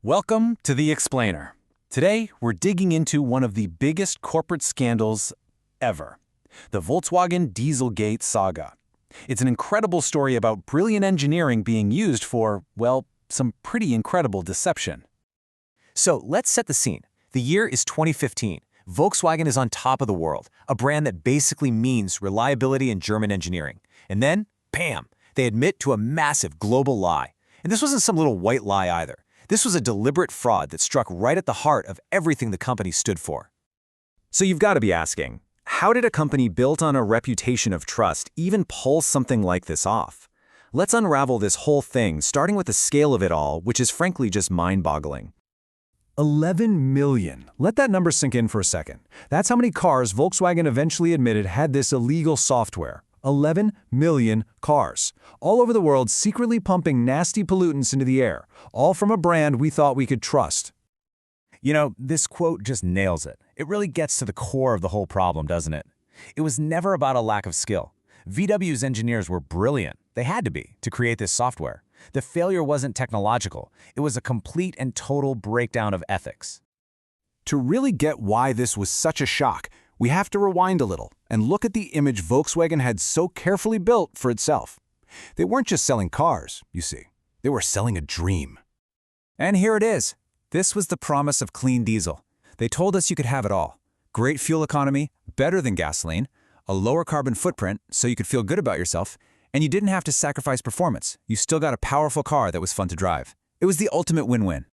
Welcome to The Explainer. Today, we're digging into one of the biggest corporate scandals ever, the Volkswagen Dieselgate saga. It's an incredible story about brilliant engineering being used for, well, some pretty incredible deception. So let's set the scene. The year is 2015. Volkswagen is on top of the world, a brand that basically means reliability in German engineering. And then, bam, they admit to a massive global lie. And this wasn't some little white lie either. This was a deliberate fraud that struck right at the heart of everything the company stood for. So you've got to be asking, how did a company built on a reputation of trust even pull something like this off? Let's unravel this whole thing, starting with the scale of it all, which is frankly just mind-boggling. 11 million. Let that number sink in for a second. That's how many cars Volkswagen eventually admitted had this illegal software. 11 million cars. All over the world secretly pumping nasty pollutants into the air, all from a brand we thought we could trust. You know, this quote just nails it. It really gets to the core of the whole problem, doesn't it? It was never about a lack of skill. VW's engineers were brilliant. They had to be, to create this software. The failure wasn't technological. It was a complete and total breakdown of ethics. To really get why this was such a shock, we have to rewind a little and look at the image Volkswagen had so carefully built for itself. They weren't just selling cars, you see. They were selling a dream. And here it is. This was the promise of clean diesel. They told us you could have it all. Great fuel economy, better than gasoline, a lower carbon footprint so you could feel good about yourself, and you didn't have to sacrifice performance. You still got a powerful car that was fun to drive. It was the ultimate win-win.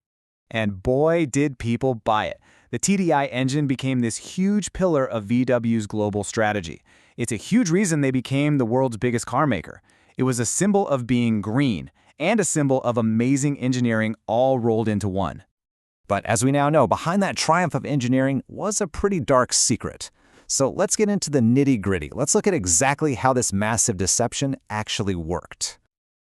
And boy, did people buy it. The TDI engine became this huge pillar of VW's global strategy. It's a huge reason they became the world's biggest car maker. It was a symbol of being green and a symbol of amazing engineering all rolled into one. But as we now know, behind that triumph of engineering was a pretty dark secret. So let's get into the nitty-gritty. Let's look at exactly how this massive deception actually worked.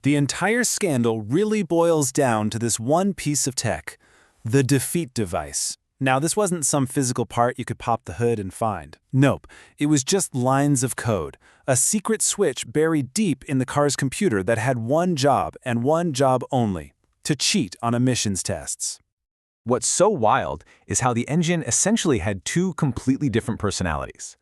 The entire scandal really boils down to this one piece of tech, the defeat device. Now, this wasn't some physical part you could pop the hood and find. Nope, it was just lines of code, a secret switch buried deep in the car's computer that had one job and one job only, to cheat on emissions tests. What's so wild is how the engine essentially had two completely different personalities.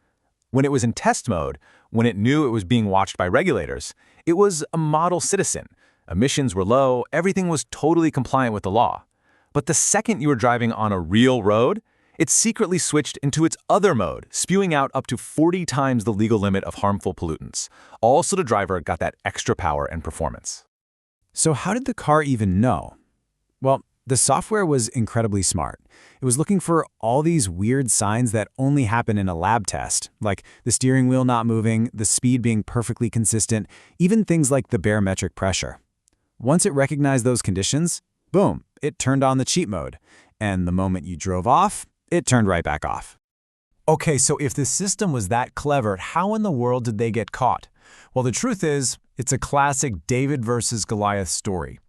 When it was in test mode, when it knew it was being watched by regulators, it was a model citizen. Emissions were low, everything was totally compliant with the law. But the second you were driving on a real road, it secretly switched into its other mode, spewing out up to 40 times the legal limit of harmful pollutants. All so the driver got that extra power and performance. So how did the car even know? Well, the software was incredibly smart. It was looking for all these weird signs that only happen in a lab test, like the steering wheel not moving, the speed being perfectly consistent, even things like the barometric pressure. Once it recognized those conditions, boom, it turned on the cheat mode. And the moment you drove off, it turned right back off. Okay, so if the system was that clever, how in the world did they get caught? Well, the truth is, it's a classic David versus Goliath story.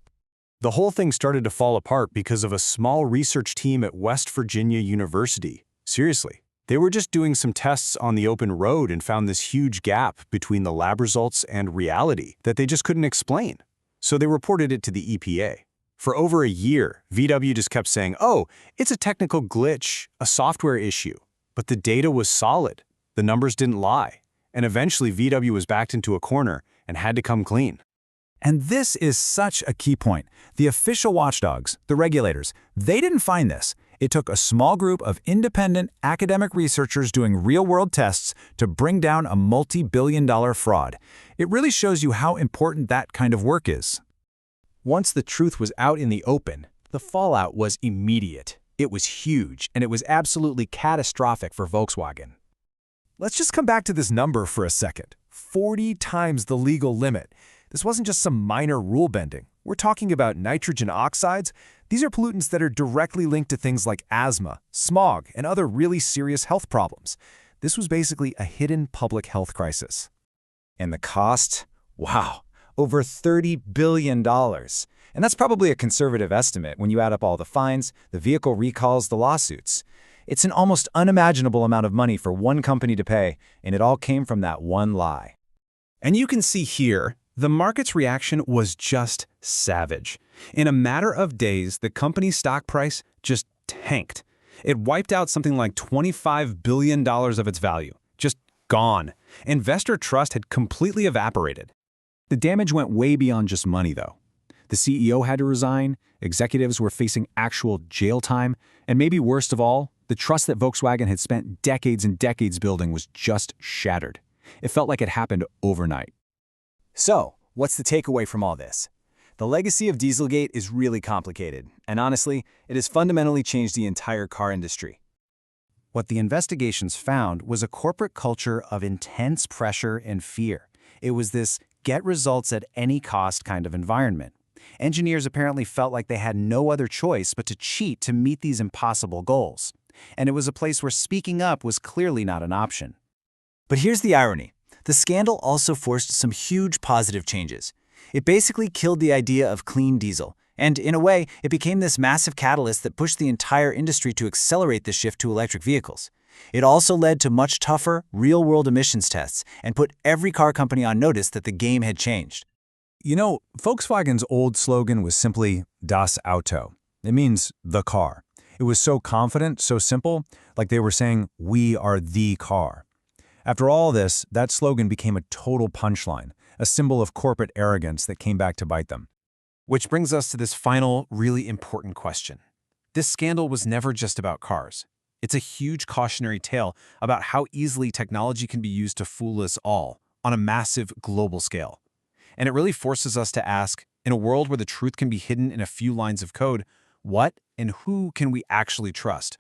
The whole thing started to fall apart because of a small research team at West Virginia University. Seriously, they were just doing some tests on the open road and found this huge gap between the lab results and reality that they just couldn't explain. So they reported it to the EPA. For over a year, VW just kept saying, oh, it's a technical glitch, a software issue. But the data was solid. The numbers didn't lie. And eventually VW was backed into a corner and had to come clean. And this is such a key point. The official watchdogs, the regulators, they didn't find this. It took a small group of independent academic researchers doing real-world tests to bring down a multi-billion-dollar fraud. It really shows you how important that kind of work is. Once the truth was out in the open, the fallout was immediate. It was huge, and it was absolutely catastrophic for Volkswagen. Let's just come back to this number for a second. 40 times the legal limit. This wasn't just some minor rule bending. We're talking about nitrogen oxides. These are pollutants that are directly linked to things like asthma, smog, and other really serious health problems. This was basically a hidden public health crisis. And the cost? Wow, over $30 billion. And that's probably a conservative estimate when you add up all the fines, the vehicle recalls, the lawsuits. It's an almost unimaginable amount of money for one company to pay, and it all came from that one lie. And you can see here, the market's reaction was just savage. In a matter of days, the company's stock price just tanked. It wiped out something like $25 billion of its value. Just gone. Investor trust had completely evaporated. The damage went way beyond just money, though. The CEO had to resign, executives were facing actual jail time, and maybe worst of all, the trust that Volkswagen had spent decades and decades building was just shattered. It felt like it happened overnight. So, what's the takeaway from all this? The legacy of Dieselgate is really complicated, and honestly, it has fundamentally changed the entire car industry. What the investigations found was a corporate culture of intense pressure and fear. It was this get results at any cost kind of environment. Engineers apparently felt like they had no other choice but to cheat to meet these impossible goals. And it was a place where speaking up was clearly not an option. But here's the irony. The scandal also forced some huge positive changes. It basically killed the idea of clean diesel, and in a way, it became this massive catalyst that pushed the entire industry to accelerate the shift to electric vehicles. It also led to much tougher, real-world emissions tests and put every car company on notice that the game had changed. You know, Volkswagen's old slogan was simply Das Auto. It means the car. It was so confident, so simple, like they were saying, we are the car. After all this, that slogan became a total punchline, a symbol of corporate arrogance that came back to bite them. Which brings us to this final, really important question. This scandal was never just about cars. It's a huge cautionary tale about how easily technology can be used to fool us all on a massive global scale. And it really forces us to ask, in a world where the truth can be hidden in a few lines of code, what and who can we actually trust?